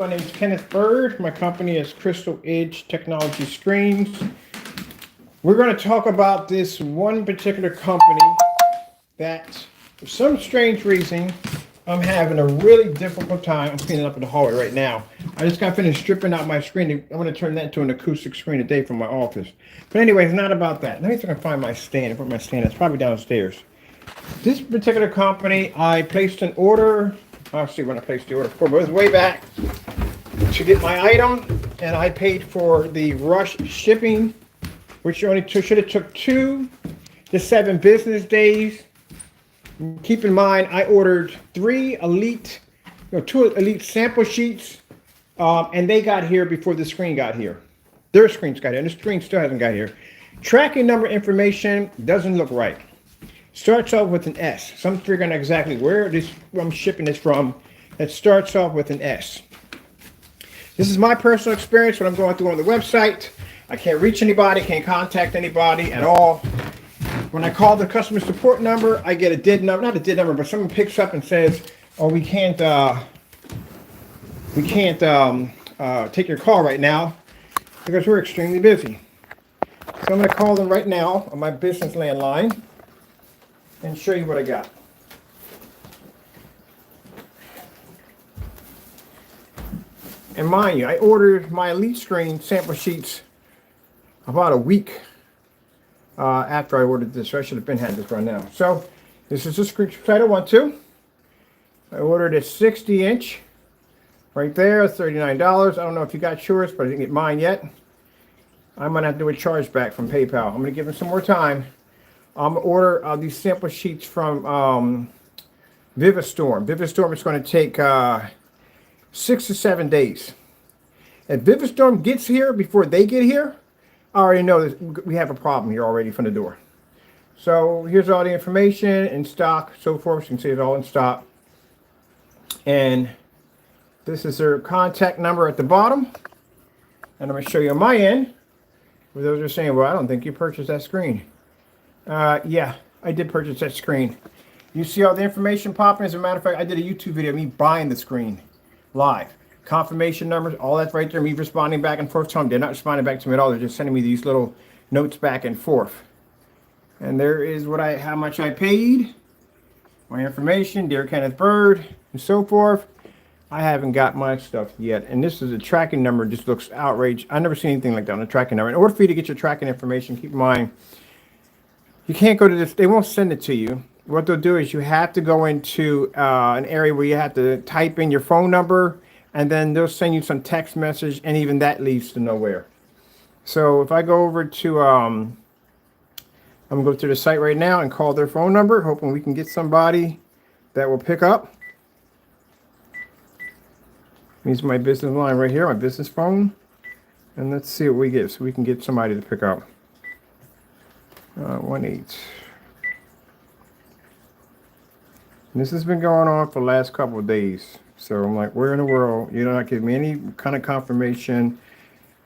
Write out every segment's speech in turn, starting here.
My name is Kenneth Bird. My company is Crystal Edge Technology Screens. We're going to talk about this one particular company that, for some strange reason, I'm having a really difficult time. I'm cleaning up in the hallway right now. I just got finished stripping out my screen. I'm going to turn that into an acoustic screen today from my office. But anyway, it's not about that. Let me see if I can find my stand. I put my stand. It's probably downstairs. This particular company, I placed an order. I'll see when I placed the order for, but it was way back to get my item, and I paid for the rush shipping, which should have took 2 to 7 business days. Keep in mind, I ordered 2 elite sample sheets, and they got here before the screen got here. Their screens got here, and the screen still hasn't got here. Tracking number information doesn't look right. Starts off with an S. So I'm figuring out exactly where I'm shipping this from. It starts off with an S. This is my personal experience, what I'm going through on the website. I can't reach anybody, can't contact anybody at all. When I call the customer support number, I get a dead number, not a dead number, but someone picks up and says, "Oh, we can't take your call right now because we're extremely busy." So I'm going to call them right now on my business landline and show you what I got. And mind you, I ordered my Elite Screen sample sheets about a week after I ordered this. So I should have had this right now. So this is the screen I want to. I ordered a 60-inch right there, $39. I don't know if you got yours, but I didn't get mine yet. I'm going to have to do a chargeback from PayPal. I'm going to give them some more time. I'm going to order these sample sheets from Vivistorm. Vivistorm is going to take 6 to 7 days. If Vivistorm gets here before they get here, I already know that we have a problem here already from the door. So here's all the information in stock, so forth. You can see it's all in stock. And this is their contact number at the bottom. And I'm going to show you on my end. For those who are saying, "Well, I don't think you purchased that screen." Yeah, I did purchase that screen. You see all the information popping. As a matter of fact, I did a YouTube video of me buying the screen live. Confirmation numbers, all that's right there. Me responding back and forth to them. They're not responding back to me at all. They're just sending me these little notes back and forth. And there is how much I paid, my information, dear Kenneth Bird, and so forth. I haven't got my stuff yet. And this is a tracking number. Just looks outrageous. I've never seen anything like that on a tracking number. In order for you to get your tracking information, keep in mind, you can't go to this. They won't send it to you. What they'll do is you have to go into an area where you have to type in your phone number, and then they'll send you some text message, and even that leads to nowhere. So if I go over to, I'm going to go to the site right now and call their phone number, hoping we can get somebody that will pick up. Here's my business line right here, my business phone. And let's see what we get so we can get somebody to pick up. 18. This has been going on for the last couple of days. So I'm like, where in the world? You're not giving me any kind of confirmation.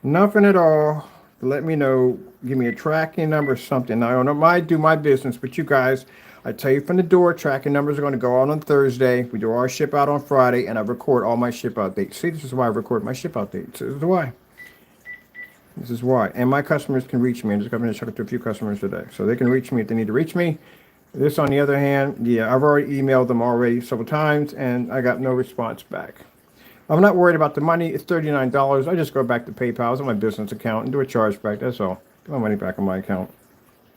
Nothing at all. Let me know. Give me a tracking number or something. Now, I don't know. I do my business, but you guys, I tell you from the door, tracking numbers are going to go out on Thursday. We do our ship out on Friday, and I record all my ship out dates. See, this is why I record my ship out dates. This is why. This is why. And my customers can reach me. I'm just going to check to a few customers today. So they can reach me if they need to reach me. This, on the other hand, yeah, I've already emailed them already several times, and I got no response back. I'm not worried about the money. It's $39. I just go back to PayPal. It's on my business account and do a chargeback. That's all. Get my money back on my account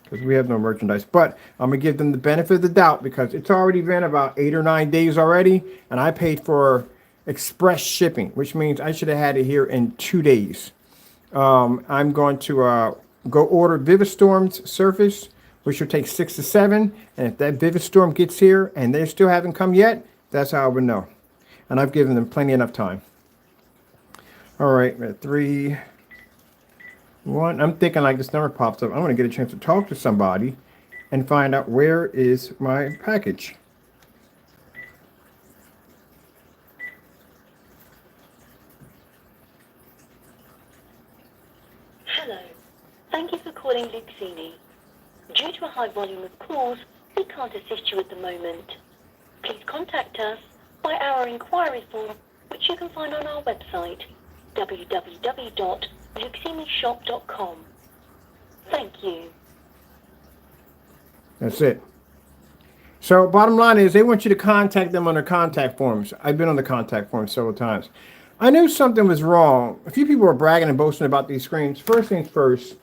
because we have no merchandise. But I'm going to give them the benefit of the doubt because it's already been about 8 or 9 days already, and I paid for express shipping, which means I should have had it here in 2 days. I'm going to go order Vivistorm's Surface, which will take 6 to 7. And if that Vivistorm gets here and they still haven't come yet, that's how I would know. And I've given them plenty enough time. All right, 3, 1. I'm thinking like this number pops up. I'm going to get a chance to talk to somebody and find out where is my package. Hello. Thank you for calling LUXINI. Due to a high volume of calls, we can't assist you at the moment. Please contact us by our inquiry form, which which you can find on our website, www.luxinishop.com. Thank you. That's it. So bottom line is they want you to contact them on their contact forms. I've been on the contact forms several times. I knew something was wrong. A few people were bragging and boasting about these screens. First things first,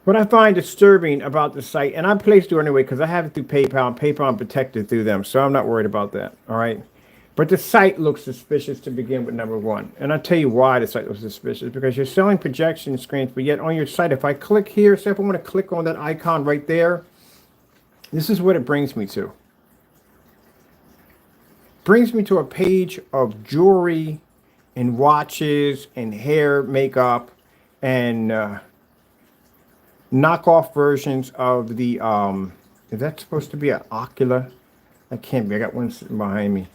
what I find disturbing about the site, and I placed it anyway because I have it through PayPal, and PayPal I'm protected through them, so I'm not worried about that, all right? But the site looks suspicious to begin with, number one. And I'll tell you why the site looks suspicious, because you're selling projection screens, but yet on your site, if I click here, say if I want to click on that icon right there, this is what it brings me to. Brings me to a page of jewelry and watches and hair, makeup, and knockoff versions of the is that supposed to be an Ocula? That can't be. I got one sitting behind me.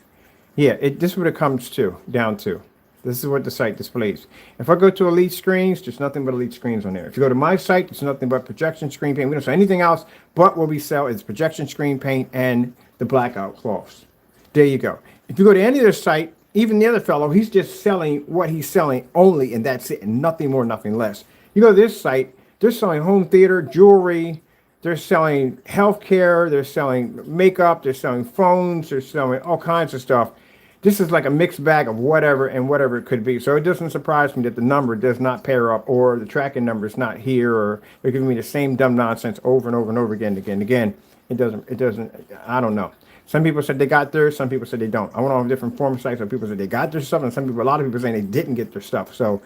Yeah, this is what it comes to down to. This is what the site displays. If I go to Elite Screens, there's nothing but Elite Screens on there. If you go to my site, there's nothing but projection screen paint. We don't sell anything else, but what we sell is projection screen paint and the blackout cloths. There you go. If you go to any other site, even the other fellow, he's just selling what he's selling only, and that's it, and nothing more, nothing less. You go to this site, they're selling home theater, jewelry, they're selling healthcare, they're selling makeup, they're selling phones, they're selling all kinds of stuff. This is like a mixed bag of whatever and whatever it could be. So it doesn't surprise me that the number does not pair up, or the tracking number is not here, or they're giving me the same dumb nonsense over and over and over again and again and again. It doesn't, I don't know. Some people said they got theirs, some people said they don't. I went on different forum sites where people said they got their stuff, and a lot of people saying they didn't get their stuff. So,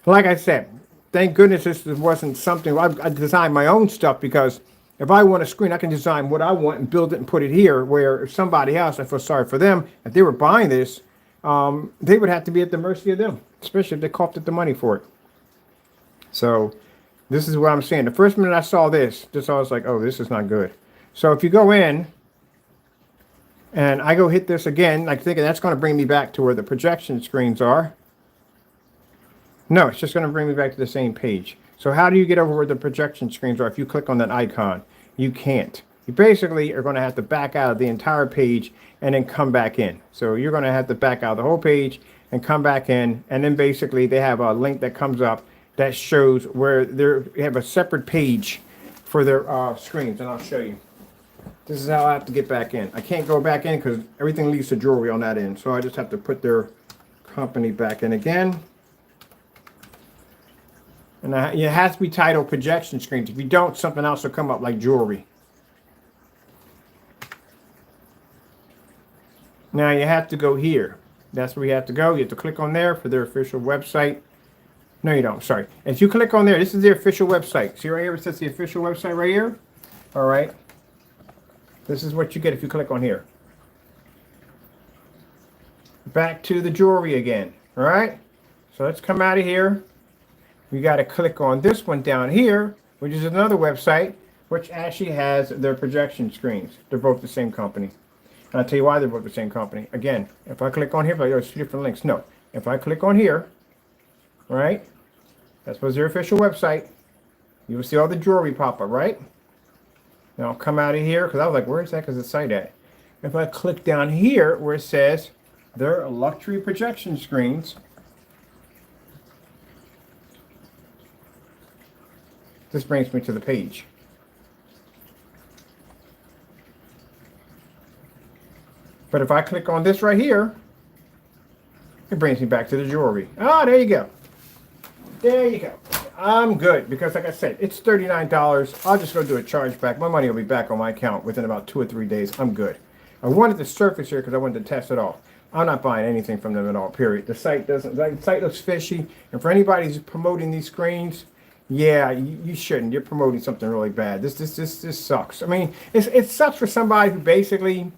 like I said, thank goodness this wasn't something, I designed my own stuff, because if I want a screen, I can design what I want and build it and put it here, where if somebody else, I feel sorry for them, if they were buying this, they would have to be at the mercy of them, especially if they coughed up the money for it. So this is what I'm saying. The first minute I saw this, I was like, oh, this is not good. So if you go in, and I go hit this again, like thinking that's going to bring me back to where the projection screens are. No, it's just going to bring me back to the same page. So how do you get over where the projection screens are if you click on that icon? You can't. You basically are going to have to back out of the entire page and then come back in. So you're going to have to back out the whole page and come back in. And then basically they have a link that comes up that shows where they have a separate page for their screens. And I'll show you. This is how I have to get back in. I can't go back in because everything leads to jewelry on that end. So I just have to put their company back in again. And it has to be titled projection screens. If you don't, something else will come up like jewelry. Now you have to go here. That's where you have to go. You have to click on there for their official website. No, you don't. Sorry. If you click on there, this is their official website. See right here? It says the official website right here. All right. This is what you get if you click on here. Back to the jewelry again. All right. So let's come out of here. We got to click on this one down here, which is another website, which actually has their projection screens. They're both the same company. And I'll tell you why they're both the same company. Again, if I click on here, but there's two different links. No, if I click on here, right, that's was their official website. You will see all the jewelry pop up, right? Now I'll come out of here because I was like, where's that? Because the site at? If I click down here where it says their luxury projection screens, this brings me to the page. But if I click on this right here, it brings me back to the jewelry. Ah, there you go. There you go. I'm good because, like I said, it's $39. I'll just go do a chargeback. My money will be back on my account within about 2 or 3 days. I'm good. I wanted to surface here because I wanted to test it off. I'm not buying anything from them at all, period. The site doesn't, the site looks fishy. And for anybody who's promoting these screens, yeah, you shouldn't. You're promoting something really bad. This sucks. I mean, it sucks for somebody who basically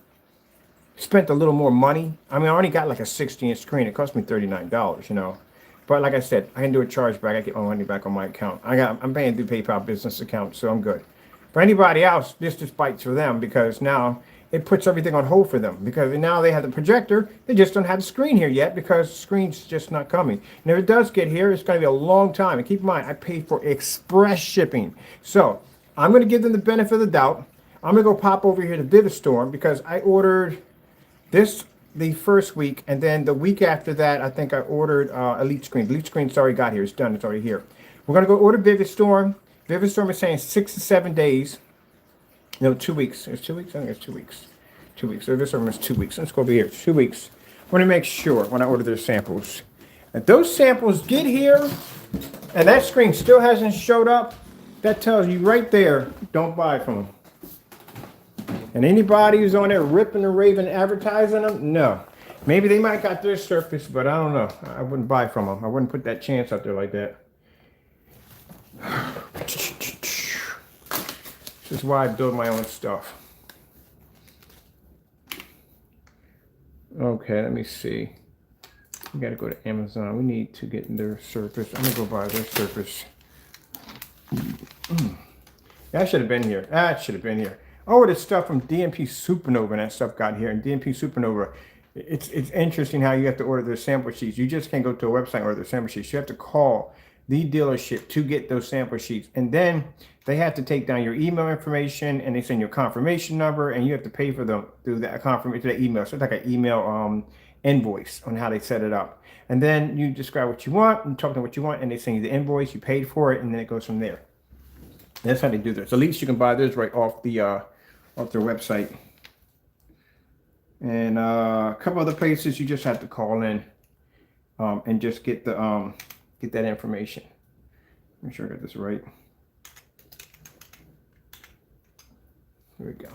spent a little more money. I mean, I only got like a 60-inch screen. It cost me $39, you know. But like I said, I can do a chargeback. I get my money back on my account. I'm paying through PayPal business account, so I'm good. For anybody else, this just bites for them because now it puts everything on hold for them because now they have the projector. They just don't have the screen here yet because the screen's just not coming. And if it does get here, it's going to be a long time. And keep in mind, I paid for express shipping. So I'm going to give them the benefit of the doubt. I'm going to go pop over here to Vivistorm because I ordered this the first week, and then the week after that, I think I ordered Elite Screen. Elite Screen's already got here. It's done. It's already here. We're gonna go order Vivid Storm. Vivid Storm is saying 6 to 7 days. No, 2 weeks. It's 2 weeks. I think it's 2 weeks. 2 weeks. Vivid Storm is 2 weeks. Let's go over here. 2 weeks. I want to make sure when I order their samples. If those samples get here, and that screen still hasn't showed up, that tells you right there, don't buy from them. And anybody who's on there ripping and raving advertising them, no. Maybe they might got their Surface, but I don't know. I wouldn't buy from them. I wouldn't put that chance out there like that. This is why I build my own stuff. Okay, let me see. We gotta go to Amazon. We need to get their Surface. I'm gonna go buy their Surface. That should have been here. That should have been here. Oh, this stuff from DMP Supernova, and that stuff got here. And DMP Supernova, it's interesting how you have to order their sample sheets. You just can't go to a website and order their sample sheets. You have to call the dealership to get those sample sheets. And then they have to take down your email information, and they send you a confirmation number, and you have to pay for them through that confirmation, to that email. So it's like an email invoice on how they set it up. And then you describe what you want, and talk to them what you want, and they send you the invoice, you paid for it, and then it goes from there. That's how they do this. At least you can buy this right off their website. And a couple other places you just have to call in and just get the get that information. Make sure I got this right. Here we go.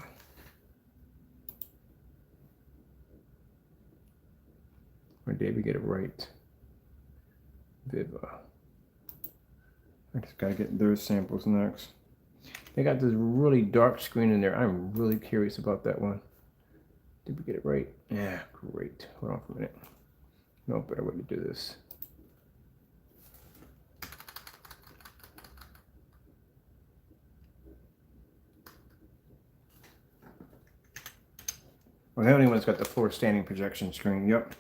Or did we get it right? Viva. I just gotta get their samples next. They got this really dark screen in there. I'm really curious about that one. Did we get it right? Yeah, great. Hold on for a minute. No better way to do this. Well, the only one's got the floor standing projection screen. Yep.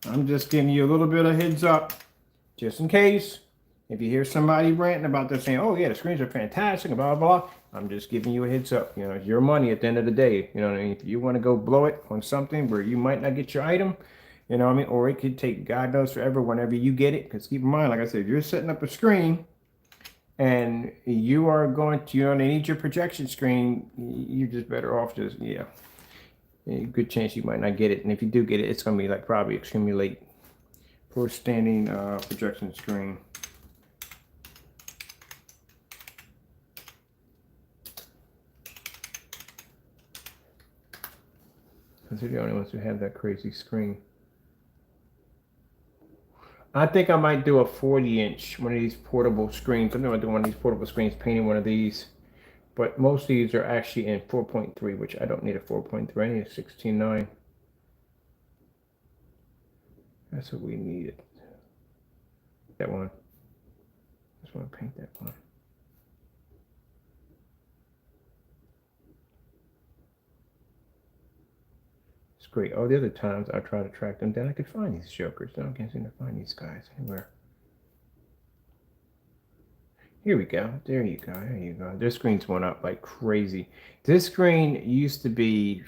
I'm just giving you a little bit of heads up, just in case. If you hear somebody ranting about this, saying, "Oh yeah, the screens are fantastic," blah blah blah, I'm just giving you a heads up. You know, it's your money at the end of the day. You know what I mean? If you want to go blow it on something where you might not get your item, you know what I mean, or it could take God knows forever whenever you get it. Because keep in mind, like I said, if you're setting up a screen and you are going to, you know, they need your projection screen, you're just better off just, yeah. A good chance you might not get it, and if you do get it, it's gonna be like probably extremely late. For standing projection screen. Because they're the only ones who have that crazy screen. I think I might do a 40-inch, one of these portable screens. I'm gonna do one of these portable screens, painting one of these. But most of these are actually in 4.3, which I don't need a 4.3. I need a 16.9. That's what we needed. That one. Just want to paint that one. It's great. All the other times I try to track them down, I could find these jokers. I can't seem to find these guys anywhere. Here we go. There you go. There you go. Their screens went up like crazy. This screen used to be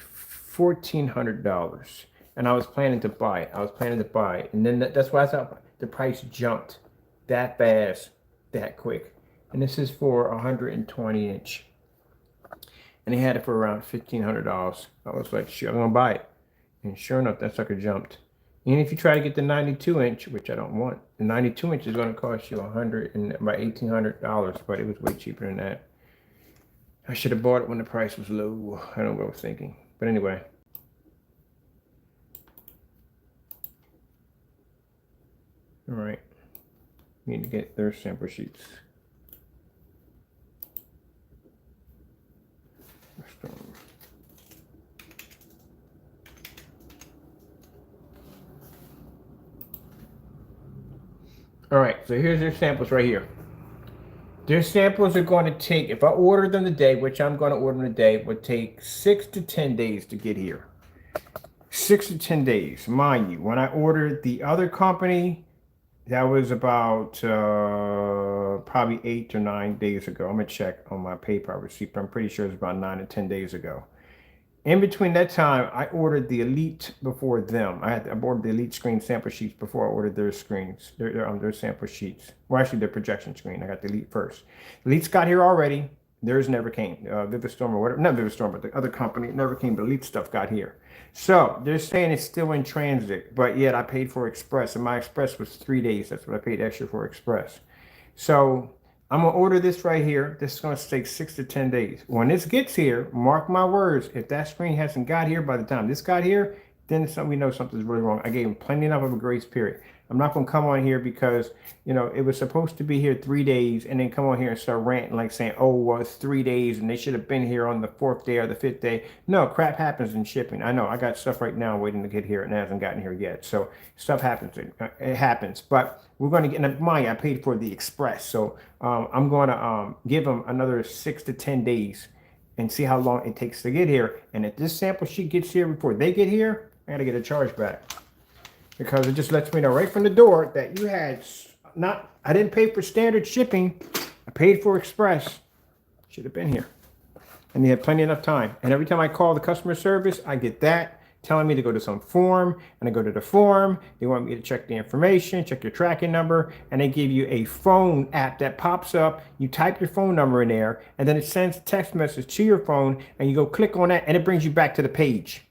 $1,400, and I was planning to buy it. And then that's why I thought the price jumped that fast, that quick. And this is for 120-inch, and they had it for around $1,500. I was like, sure, I'm gonna buy it. And sure enough, that sucker jumped. And if you try to get the 92-inch, which I don't want, the 92-inch is going to cost you about $1,800, but it was way cheaper than that. I should have bought it when the price was low. I don't know what I was thinking. But anyway. All right. Need to get their sample sheets. All right, so here's their samples right here. Their samples are going to take, if I order them today, which I'm going to order them today, would take 6 to 10 days to get here. 6 to 10 days, mind you. When I ordered the other company, that was about probably 8 or 9 days ago. I'm going to check on my PayPal receipt, but I'm pretty sure it's about 9 to 10 days ago. In between that time, I ordered the Elite before them. I ordered the Elite screen sample sheets before I ordered their screens, their sample sheets. Well, actually, their projection screen. I got the Elite first. Elite's got here already. Theirs never came. Vivistorm or whatever, not Vivistorm, but the other company never came. But Elite stuff got here. So they're saying it's still in transit, but yet I paid for Express, and my Express was 3 days. That's what I paid extra for Express. So I'm gonna order this right here. This is gonna take 6 to 10 days. When this gets here, mark my words. If that screen hasn't got here by the time this got here, then we know something's really wrong. I gave him plenty enough of a grace period. I'm not gonna come on here because it was supposed to be here 3 days, and then come on here and start ranting like saying, "Oh, well, it's 3 days, and they should have been here on the fourth day or the fifth day." No, crap happens in shipping. I know. I got stuff right now waiting to get here, and it hasn't gotten here yet. So stuff happens. It happens, but we're going to get. And mind, I paid for the express, so I'm going to give them another 6 to 10 days and see how long it takes to get here. And if this sample sheet gets here before they get here, I got to get a charge back, because it just lets me know right from the door that you had not. I didn't pay for standard shipping. I paid for express. Should have been here, and they had plenty enough time. And every time I call the customer service, I get that telling me to go to some form, and I go to the form. They want me to check the information, check your tracking number, and they give you a phone app that pops up. You type your phone number in there, and then it sends a text message to your phone, and you go click on that, and it brings you back to the page.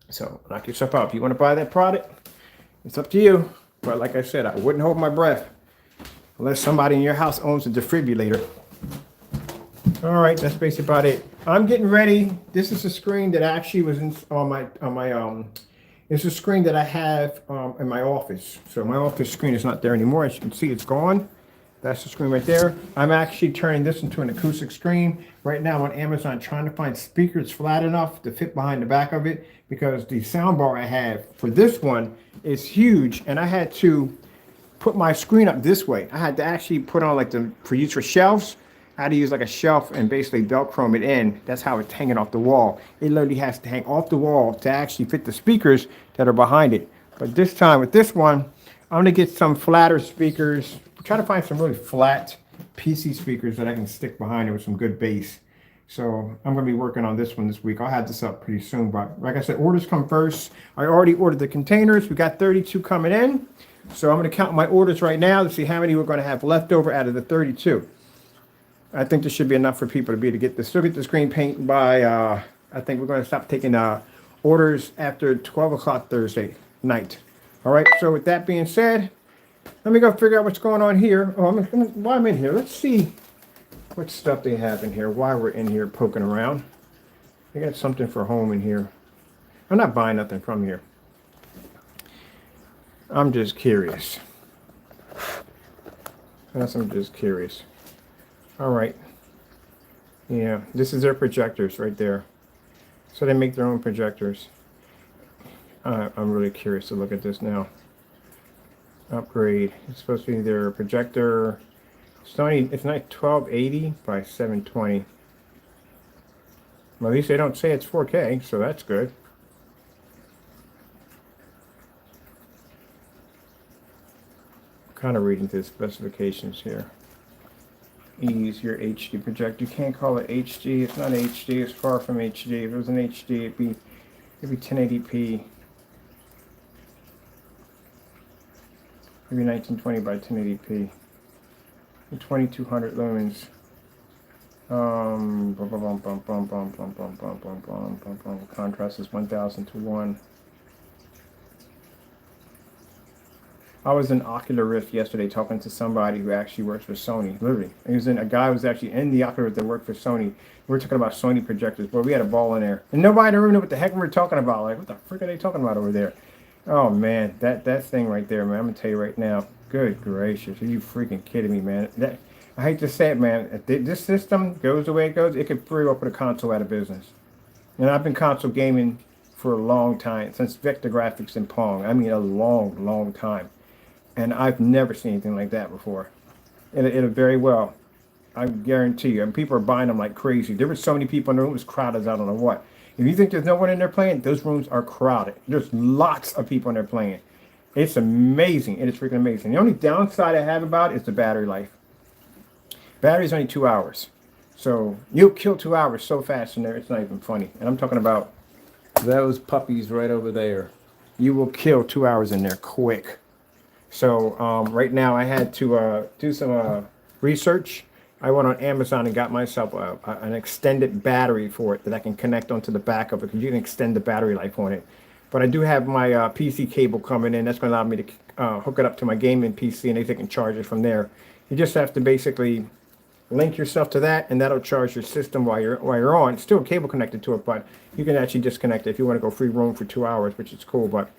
So knock yourself out. If you want to buy that product, it's up to you. But like I said, I wouldn't hold my breath unless somebody in your house owns a defibrillator. All right, that's basically about it. I'm getting ready. This is a screen that actually was on my it's a screen that I have in my office. So my office screen is not there anymore. As you can see, it's gone. That's the screen right there. I'm actually turning this into an acoustic screen. Right now on Amazon, trying to find speakers flat enough to fit behind the back of it, because the sound bar I have for this one is huge, and I had to put my screen up this way. I had to actually put on for use for shelves. I had to use like a shelf and basically Velcro it in. That's how it's hanging off the wall. It literally has to hang off the wall to actually fit the speakers that are behind it. But this time with this one, I'm gonna get some flatter speakers. Try to find some really flat PC speakers that I can stick behind it with some good bass. So I'm gonna be working on this one this week. I'll have this up pretty soon, but like I said, orders come first. I already ordered the containers. We got 32 coming in. So I'm gonna count my orders right now to see how many we're gonna have left over out of the 32. I think this should be enough for people to be able to get this. Still get the screen paint by, I think we're going to stop taking orders after 12 o'clock Thursday night. All right, so with that being said, let me go figure out what's going on here. While I'm in here, let's see what stuff they have in here while we're in here poking around. They got something for home in here. I'm not buying nothing from here. I'm just curious. I'm just curious. All right. Yeah, this is their projectors right there. So they make their own projectors. I'm really curious to look at this now. Upgrade. It's supposed to be their projector. It's not 1280 by 720. Well, at least they don't say it's 4K, so that's good. Kind of reading through the specifications here. Ease your HD projector. You can't call it HD. It's not HD. It's far from HD. If it was an HD, it'd be 1080p. Maybe 1920 by 1080p. 2200 lumens. Contrast is 1000 to 1. I was in Ocular Rift yesterday talking to somebody who actually works for Sony. Literally, a guy was actually in the Ocular Rift that worked for Sony. We were talking about Sony projectors, but we had a ball in there, and nobody in the room knew what the heck we were talking about. Like, what the frick are they talking about over there? Oh man, that thing right there, man. I'm gonna tell you right now. Good gracious, are you freaking kidding me, man? I hate to say it, man. If this system goes the way it goes, it could pretty well put a console out of business. And I've been console gaming for a long time, since Vector Graphics and Pong. I mean, a long, long time. And I've never seen anything like that before. It'll very well, I guarantee you. And people are buying them like crazy. There were so many people in the room. It was crowded as I don't know what. If you think there's no one in there playing, those rooms are crowded. There's lots of people in there playing. It's amazing. It is freaking amazing. The only downside I have about it is the battery life. Battery's only 2 hours. So you'll kill 2 hours so fast in there, it's not even funny. And I'm talking about those puppies right over there. You will kill 2 hours in there quick. So right now I had to do some research. I went on Amazon and got myself an extended battery for it that I can connect onto the back of it, because you can extend the battery life on it. But I do have my PC cable coming in. That's going to allow me to hook it up to my gaming PC, and they can charge it from there. You just have to basically link yourself to that, and that'll charge your system while you're on. It's still cable connected to it, but you can actually disconnect it if you want to go free roam for 2 hours, which is cool. But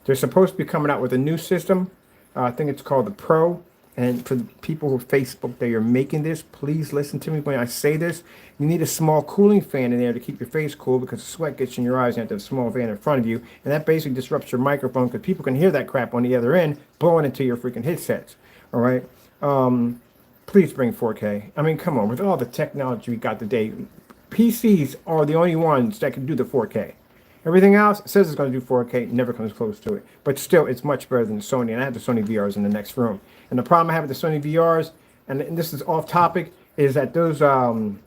they're supposed to be coming out with a new system. I think it's called the Pro. And for the people who Facebook that you're making this, please listen to me when I say this. You need a small cooling fan in there to keep your face cool, because the sweat gets in your eyes. You have to have a small fan in front of you, and that basically disrupts your microphone, because people can hear that crap on the other end blowing into your freaking headsets. All right. Please bring 4K. I mean, come on, with all the technology we got today, PCs are the only ones that can do the 4K. Everything else says it's going to do 4K, never comes close to it. But still, it's much better than the Sony, and I have the Sony VRs in the next room. And the problem I have with the Sony VRs, and this is off topic, is that those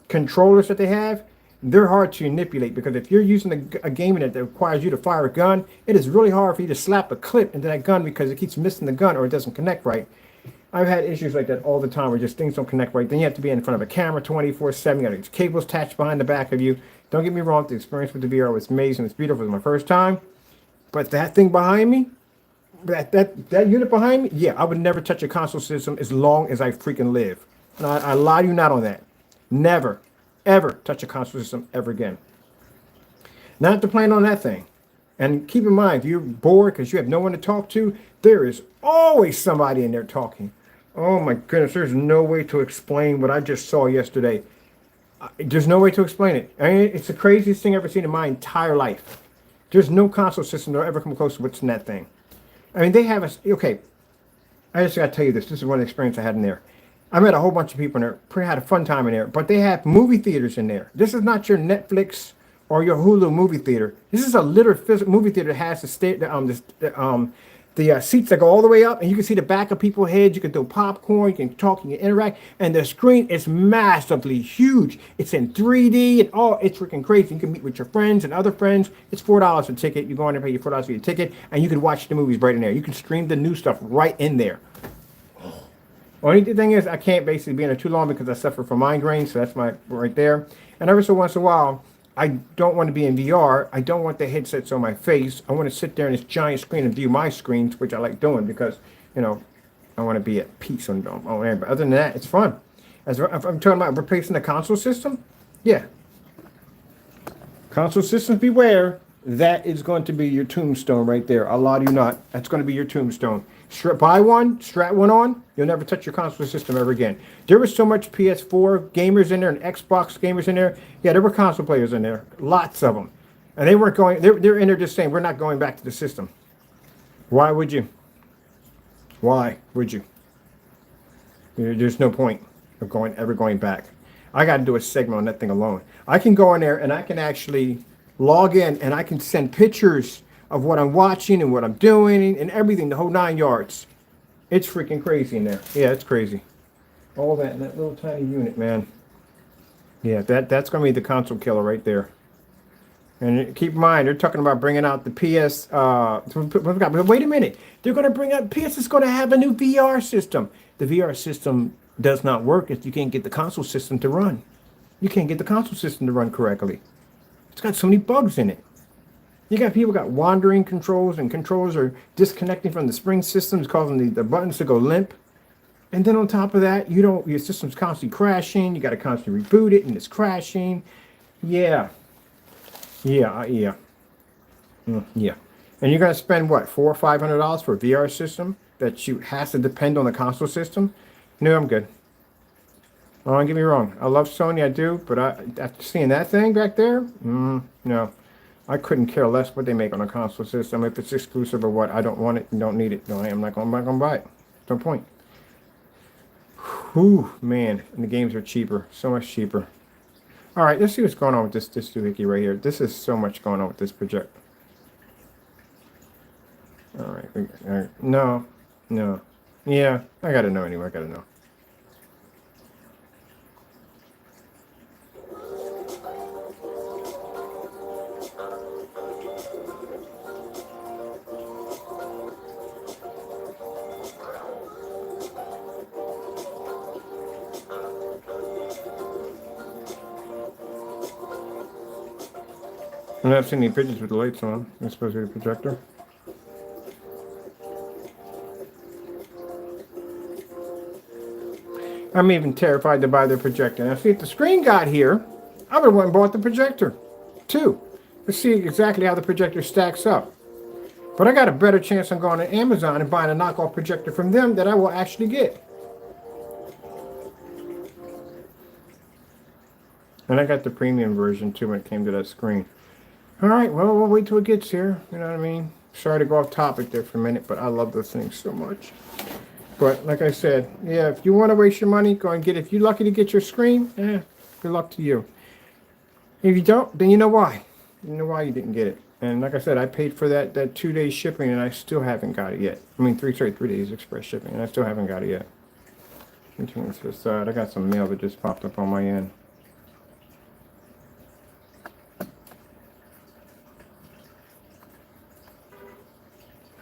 controllers that they have, they're hard to manipulate, because if you're using a game that requires you to fire a gun, it is really hard for you to slap a clip into that gun, because it keeps missing the gun or it doesn't connect right. I've had issues like that all the time, where just things don't connect right. Then you have to be in front of a camera 24/7. You got these cables attached behind the back of you. Don't get me wrong, the experience with the VR was amazing. It's beautiful. It was my first time. But that thing behind me, that unit behind me, yeah, I would never touch a console system as long as I freaking live. And I lie to you not on that. Never, ever touch a console system ever again. Not to plan on that thing. And keep in mind, if you're bored because you have no one to talk to, there is always somebody in there talking. Oh my goodness, there's no way to explain what I just saw yesterday. There's no way to explain it. I mean, it's the craziest thing I've ever seen in my entire life. There's no console system that'll ever come close to what's in that thing. I mean, they have okay, I just got to tell you this. This is one experience I had in there. I met a whole bunch of people in there. Had a fun time in there. But they have movie theaters in there. This is not your Netflix or your Hulu movie theater. This is a literal physical movie theater that has the seats that go all the way up, and you can see the back of people's heads. You can throw popcorn, you can talk, you can interact, and the screen is massively huge. It's in 3D, and it's freaking crazy. You can meet with your friends and other friends. It's $4 a ticket. You go in there, pay your $4 for your ticket, and you can watch the movies right in there. You can stream the new stuff right in there. Only thing is, I can't basically be in there too long because I suffer from migraines, so that's my right there. And every so once in a while, I don't want to be in VR. I don't want the headsets on my face. I want to sit there in this giant screen and view my screens, which I like doing because, I want to be at peace on there. But other than that, it's fun. As if I'm talking about replacing the console system, yeah. Console systems beware. That is going to be your tombstone right there. I'll lie to you not. That's going to be your tombstone. Buy one, strap one on, you'll never touch your console system ever again. There was so much PS4 gamers in there and Xbox gamers in there. Yeah, there were console players in there. Lots of them. And they weren't going, they're in there just saying, we're not going back to the system. Why would you? Why would you? There's no point of ever going back. I got to do a segment on that thing alone. I can go in there and I can actually log in and I can send pictures of what I'm watching and what I'm doing and everything, the whole 9 yards. It's freaking crazy in there. Yeah, it's crazy. All that in that little tiny unit, man. Yeah, that's going to be the console killer right there. And keep in mind, they're talking about bringing out the PS. But wait a minute. They're going to bring out, PS is going to have a new VR system. The VR system does not work if you can't get the console system to run. You can't get the console system to run correctly. It's got so many bugs in it. You got people got wandering controls, and controllers are disconnecting from the spring systems, causing the buttons to go limp. And then on top of that, your system's constantly crashing. You got to constantly reboot it, and it's crashing. Yeah. Yeah. Yeah. Yeah. And you're going to spend, what, $400 or $500 for a VR system that has to depend on the console system? No, I'm good. Oh, don't get me wrong. I love Sony, I do. But after seeing that thing back there, no. I couldn't care less what they make on a console system. If it's exclusive or what, I don't want it and don't need it. No, I'm not going to buy it. No point. Whew, man. And the games are cheaper. So much cheaper. All right, let's see what's going on with this doohickey right here. This is so much going on with this project. All right. No. Yeah, I got to know anyway. I got to know. I'm not seeing any pictures with the lights on. It's supposed to be a projector. I'm even terrified to buy the projector. Now, see, if the screen got here, I would have went and bought the projector, too. Let's see exactly how the projector stacks up. But I got a better chance on going to Amazon and buying a knockoff projector from them that I will actually get. And I got the premium version, too, when it came to that screen. All right, well, we'll wait till it gets here. You know what I mean? Sorry to go off topic there for a minute, but I love those things so much. But like I said, yeah, if you want to waste your money, go and get it. If you're lucky to get your screen, good luck to you. If you don't, then you know why. You know why you didn't get it. And like I said, I paid for that 2-day shipping, and I still haven't got it yet. I mean, 3 days express shipping, and I still haven't got it yet. Continue to the side. I got some mail that just popped up on my end.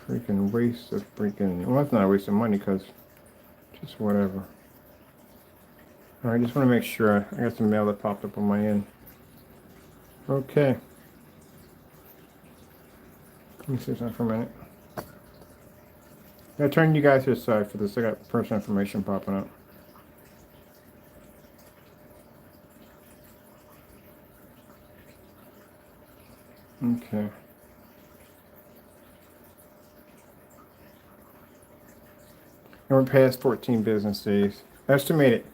Freaking waste of freaking... Well, it's not a waste of money, because just whatever. All right, just want to make sure. I got some mail that popped up on my end. Okay. Let me see something for a minute. I'll turn you guys to the side for this. I got personal information popping up. Okay. And we're past 14 business days. Estimated.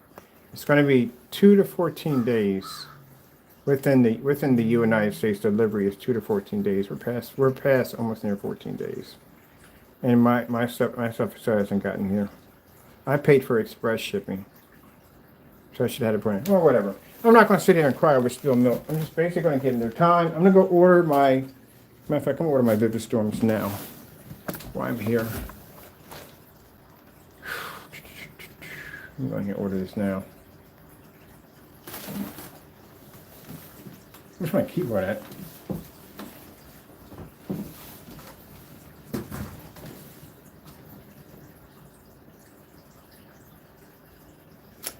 It's going to be 2 to 14 days within the United States. Delivery is 2 to 14 days. We're past almost near 14 days. And my stuff still hasn't gotten here. I paid for express shipping, so I should have had a brand. Well, whatever. I'm not going to sit here and cry over spilled milk. I'm just basically going to give them their time. I'm going to go order my. Matter of fact, I'm going to order my Vivid Storms now. While I'm here. I'm going to order this now. Where's my keyboard at?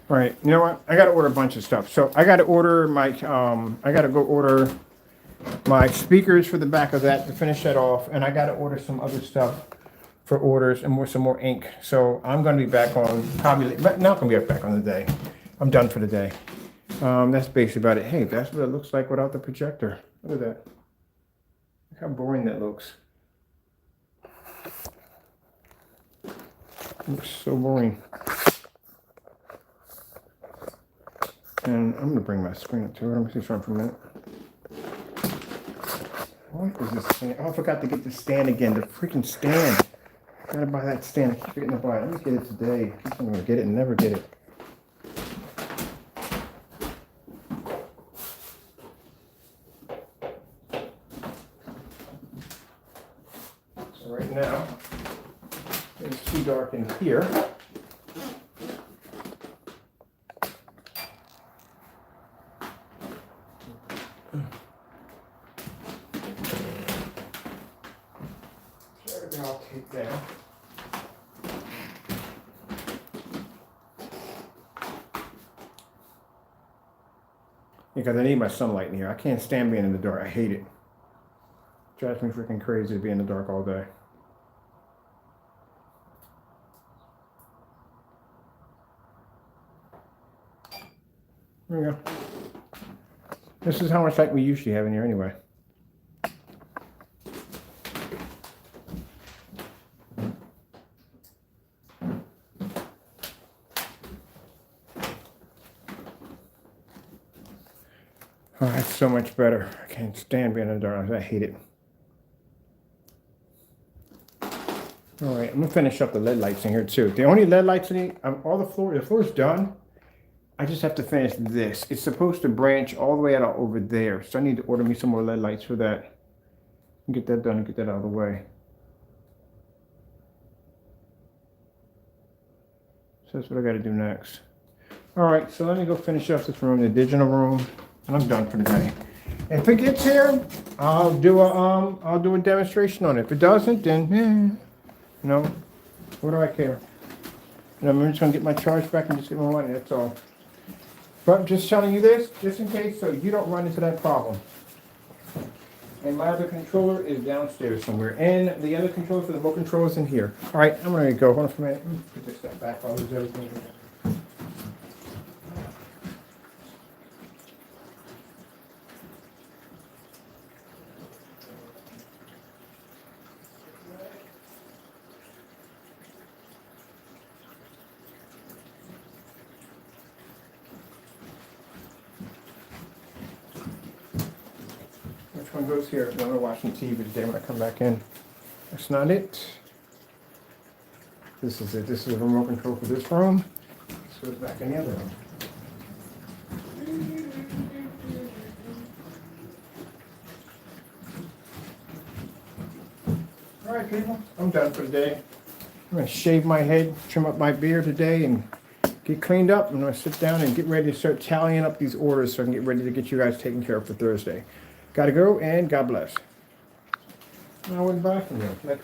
All right, you know what? I got to order a bunch of stuff. So I got to order my. I got to go order my speakers for the back of that to finish that off, and I got to order some other stuff for orders and some more ink. So I'm going to be back on probably, but not going to be back on the day. I'm done for the day. That's basically about it. Hey, that's what it looks like without the projector. Look at that. Look how boring that looks. It looks so boring. And I'm going to bring my screen up to it. Let me see something for a minute. What is this stand? Oh, I forgot to get the stand again. The freaking stand. Gotta buy that stand. I keep forgetting to buy it. Let me get it today. I keep going to get it and never get it. So right now, it's too dark in here. I'll take that. Because I need my sunlight in here. I can't stand being in the dark. I hate it. Drives me freaking crazy to be in the dark all day. There we go. This is how much light we usually have in here anyway. Oh, that's so much better. I can't stand being in the dark. I hate it. All right, I'm gonna finish up the LED lights in here too. The only LED lights in it, all the floor's done. I just have to finish this. It's supposed to branch all the way out over there. So I need to order me some more LED lights for that. And get that done and get that out of the way. So that's what I gotta do next. All right, so let me go finish up this room, the digital room. And I'm done for the day. If it gets here, I'll do a demonstration on it. If it doesn't, then you know, what do I care? And I'm just gonna get my charge back and just get my money. That's all. But I'm just telling you this, just in case, so you don't run into that problem. And my other controller is downstairs somewhere. And the other controller for the remote control is in here. All right, I'm gonna go. Hold on for a minute. Let me put this stuff back. I'll lose everything. Which one goes here? I'm gonna watch TV today when I come back in. That's not it. This is it. This is the remote control for this room. This goes back in the other room. All right, people. I'm done for the day. I'm gonna shave my head, trim up my beard today, and get cleaned up. I'm gonna sit down and get ready to start tallying up these orders so I can get ready to get you guys taken care of for Thursday. Gotta go, and God bless. I went by from you. Let's